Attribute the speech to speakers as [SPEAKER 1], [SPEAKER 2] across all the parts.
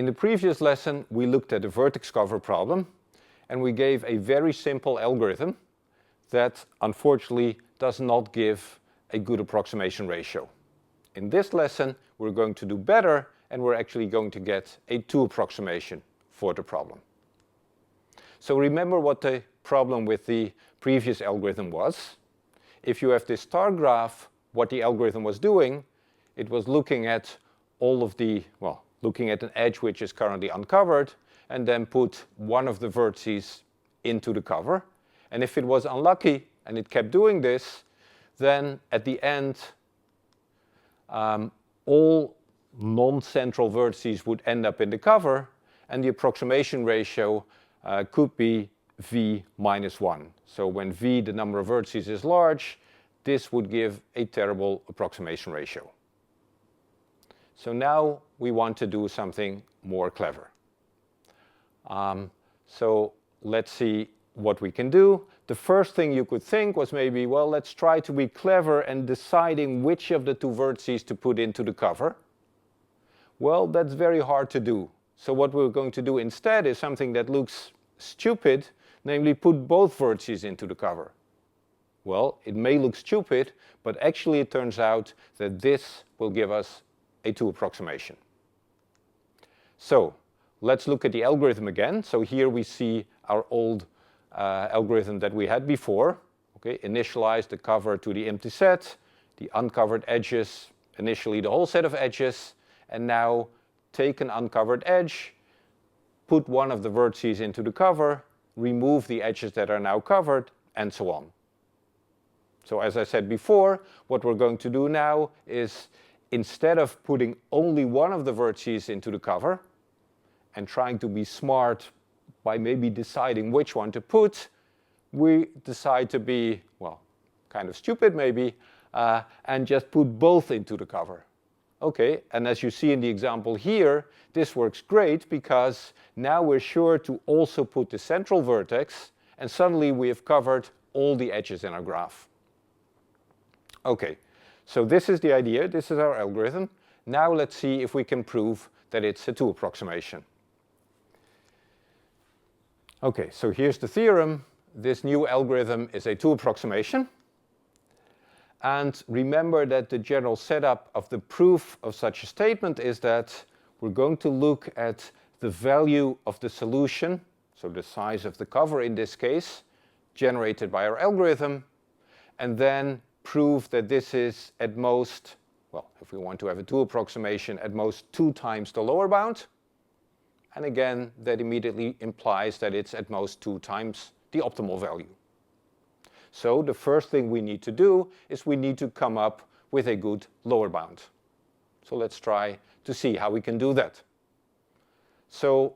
[SPEAKER 1] In the previous lesson, we looked at the vertex cover problem, and we gave a very simple algorithm that unfortunately does not give a good approximation ratio. In this lesson, we're going to do better, and we're actually going to get a 2 approximation for the problem. So remember what the problem with the previous algorithm was. If you have this star graph, what the algorithm was doing, it was looking at all of the, well, looking at an edge which is currently uncovered, and then put one of the vertices into the cover. And if it was unlucky and it kept doing this, then at the end, all non-central vertices would end up in the cover, and the approximation ratio could be v minus 1. So when v, the number of vertices, is large, this would give a terrible approximation ratio. So now we want to do something more clever. So let's see what we can do. The first thing you could think was maybe, well, let's try to be clever and deciding which of the 2 vertices to put into the cover. Well, that's very hard to do. So what we're going to do instead is something that looks stupid, namely put both vertices into the cover. Well, it may look stupid, but actually it turns out that this will give us a 2 approximation. So let's look at the algorithm again. So here we see our old algorithm that we had before. Okay, initialize the cover to the empty set, the uncovered edges, initially the whole set of edges, and now take an uncovered edge, put one of the vertices into the cover, remove the edges that are now covered, and so on. So as I said before, what we're going to do now is, instead of putting only one of the vertices into the cover and trying to be smart by maybe deciding which one to put, we decide to be, well, kind of stupid maybe, and just put both into the cover. Okay, and as you see in the example here, this works great because now we're sure to also put the central vertex, and suddenly we have covered all the edges in our graph. Okay. So this is the idea, this is our algorithm. Now let's see if we can prove that it's a 2 approximation. Okay, so here's the theorem. This new algorithm is a 2 approximation. And remember that the general setup of the proof of such a statement is that we're going to look at the value of the solution, so the size of the cover in this case, generated by our algorithm, and then prove that this is at most, well, if we want to have a 2 approximation, at most 2 times the lower bound. And again, that immediately implies that it's at most 2 times the optimal value. So the first thing we need to do is we need to come up with a good lower bound. So let's try to see how we can do that. So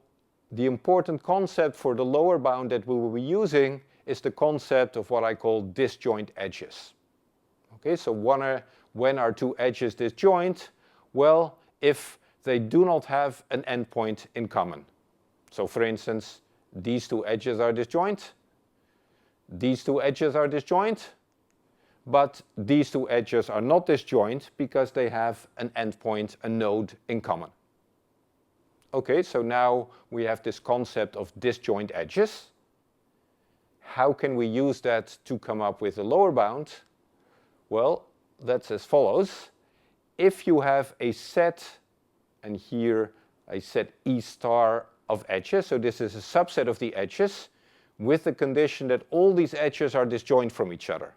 [SPEAKER 1] the important concept for the lower bound that we will be using is the concept of what I call disjoint edges. Okay, so when are 2 edges disjoint? Well, if they do not have an endpoint in common. So for instance, these 2 edges are disjoint, these 2 edges are disjoint, but these 2 edges are not disjoint because they have an endpoint, a node in common. Okay, so now we have this concept of disjoint edges. How can we use that to come up with a lower bound? Well, that's as follows. If you have a set, and here I set E star of edges, so this is a subset of the edges, with the condition that all these edges are disjoint from each other,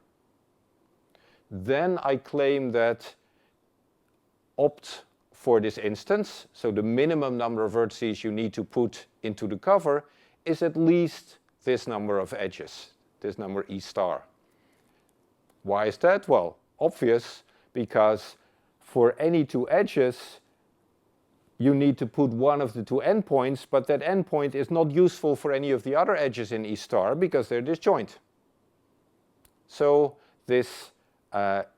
[SPEAKER 1] then I claim that opt for this instance, so the minimum number of vertices you need to put into the cover is at least this number of edges, this number E star. Why is that? Well, obvious, because for any 2 edges, you need to put one of the 2 endpoints, but that endpoint is not useful for any of the other edges in E star because they're disjoint. So this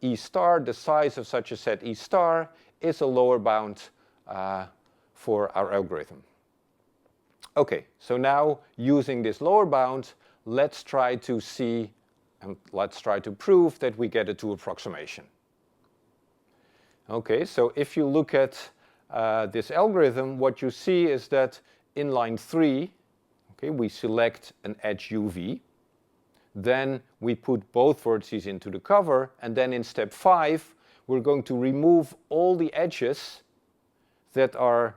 [SPEAKER 1] E star, the size of such a set E star, is a lower bound for our algorithm. Okay, so now using this lower bound, let's try to see and let's try to prove that we get a 2 approximation. Okay, so if you look at this algorithm, what you see is that in line 3, okay, we select an edge UV. Then we put both vertices into the cover, and then in step 5, we're going to remove all the edges that are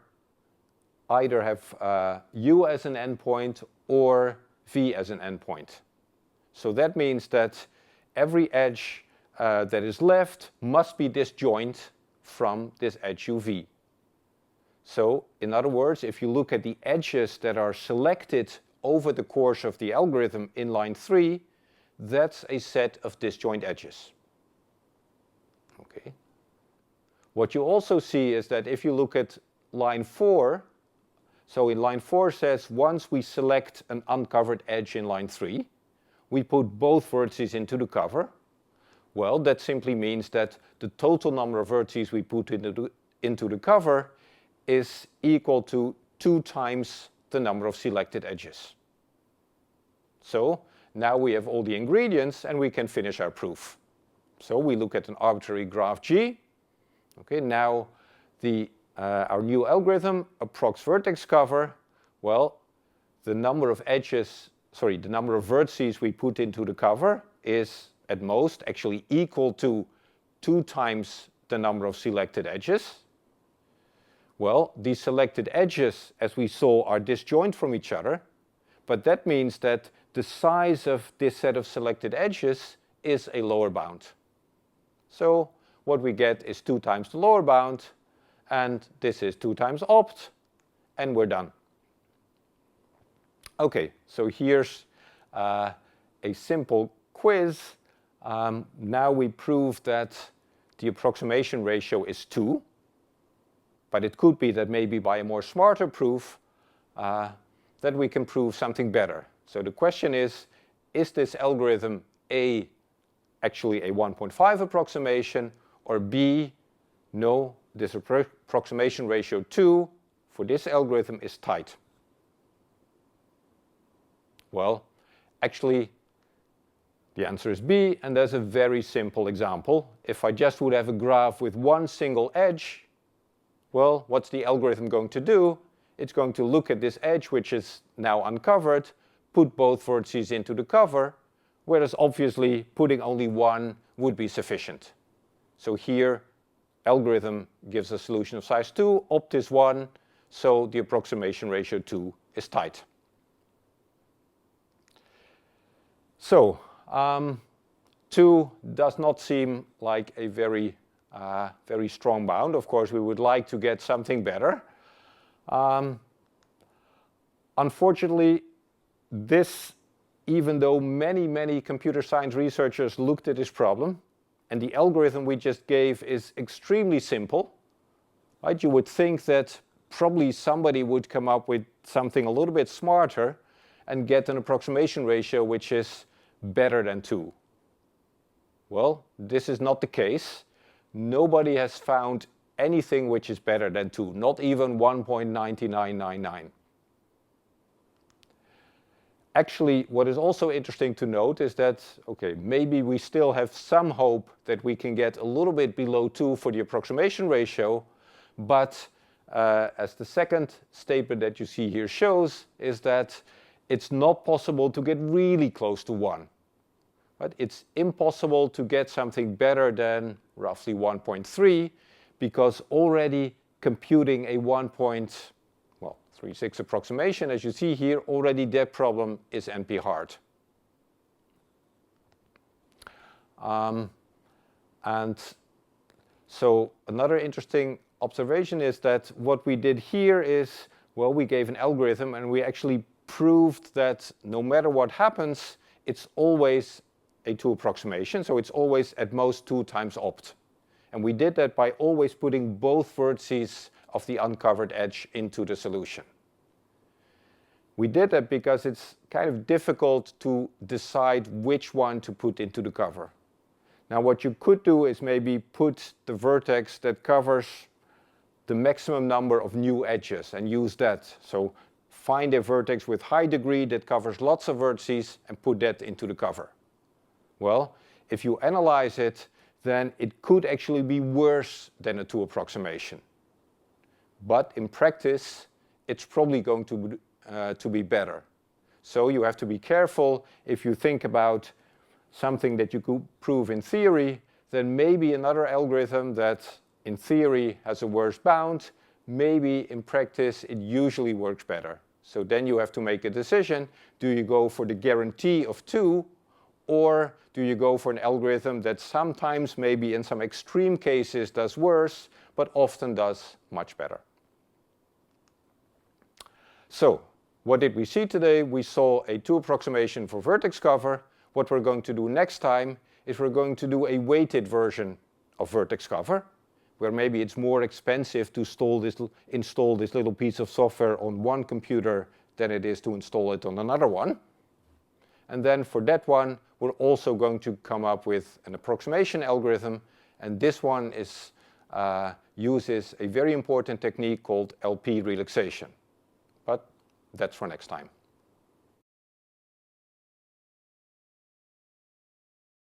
[SPEAKER 1] either have U as an endpoint or V as an endpoint. So that means that every edge that is left must be disjoint from this edge UV. So, in other words, if you look at the edges that are selected over the course of the algorithm in line 3, that's a set of disjoint edges. Okay. What you also see is that if you look at line 4, so in line 4 says once we select an uncovered edge in line 3, we put both vertices into the cover. Well, that simply means that the total number of vertices we put into the cover is equal to 2 times the number of selected edges. So now we have all the ingredients and we can finish our proof. So we look at an arbitrary graph G. Okay, now our new algorithm, approx vertex cover, well, the number of vertices we put into the cover is at most actually equal to 2 times the number of selected edges. Well, these selected edges, as we saw, are disjoint from each other, but that means that the size of this set of selected edges is a lower bound. So what we get is 2 times the lower bound, and this is 2 times opt, and we're done. Okay, so here's a simple quiz. Now we prove that the approximation ratio is 2, but it could be that maybe by a more smarter proof that we can prove something better. So the question is this algorithm A actually a 1.5 approximation, or B, no, this approximation ratio 2 for this algorithm is tight? Well, actually, the answer is B, and there's a very simple example. If I just would have a graph with one single edge, well, what's the algorithm going to do? It's going to look at this edge, which is now uncovered, put both vertices into the cover, whereas obviously putting only one would be sufficient. So here, algorithm gives a solution of size 2, opt is 1, so the approximation ratio 2 is tight. So, 2 does not seem like a very strong bound. Of course, we would like to get something better. Unfortunately, this, even though many computer science researchers looked at this problem, and the algorithm we just gave is extremely simple, right? You would think that probably somebody would come up with something a little bit smarter and get an approximation ratio which is better than 2. Well, this is not the case. Nobody has found anything which is better than 2, not even 1.9999. Actually, what is also interesting to note is that, okay, maybe we still have some hope that we can get a little bit below 2 for the approximation ratio, but as the second statement that you see here shows, is that it's not possible to get really close to 1. Right? It's impossible to get something better than roughly 1.3, because already computing a 1.36 approximation, as you see here, already that problem is NP hard. And so another interesting observation is that what we did here is, well, we gave an algorithm and we actually proved that no matter what happens, it's always a 2 approximation, so it's always at most 2 times opt. And we did that by always putting both vertices of the uncovered edge into the solution. We did that because it's kind of difficult to decide which one to put into the cover. Now what you could do is maybe put the vertex that covers the maximum number of new edges and use that. So find a vertex with high degree that covers lots of vertices and put that into the cover. Well, if you analyze it, then it could actually be worse than a 2 approximation. but in practice, it's probably going to be better. So you have to be careful if you think about something that you could prove in theory, then maybe another algorithm that in theory has a worse bound, maybe in practice it usually works better. So then you have to make a decision. Do you go for the guarantee of 2, or do you go for an algorithm that sometimes, maybe in some extreme cases, does worse, but often does much better? So what did we see today? We saw a 2 approximation for vertex cover. What we're going to do next time is we're going to do a weighted version of vertex cover, where maybe it's more expensive to install this little piece of software on one computer than it is to install it on another one. And then for that one, we're also going to come up with an approximation algorithm, and this one uses a very important technique called LP relaxation. But that's for next time.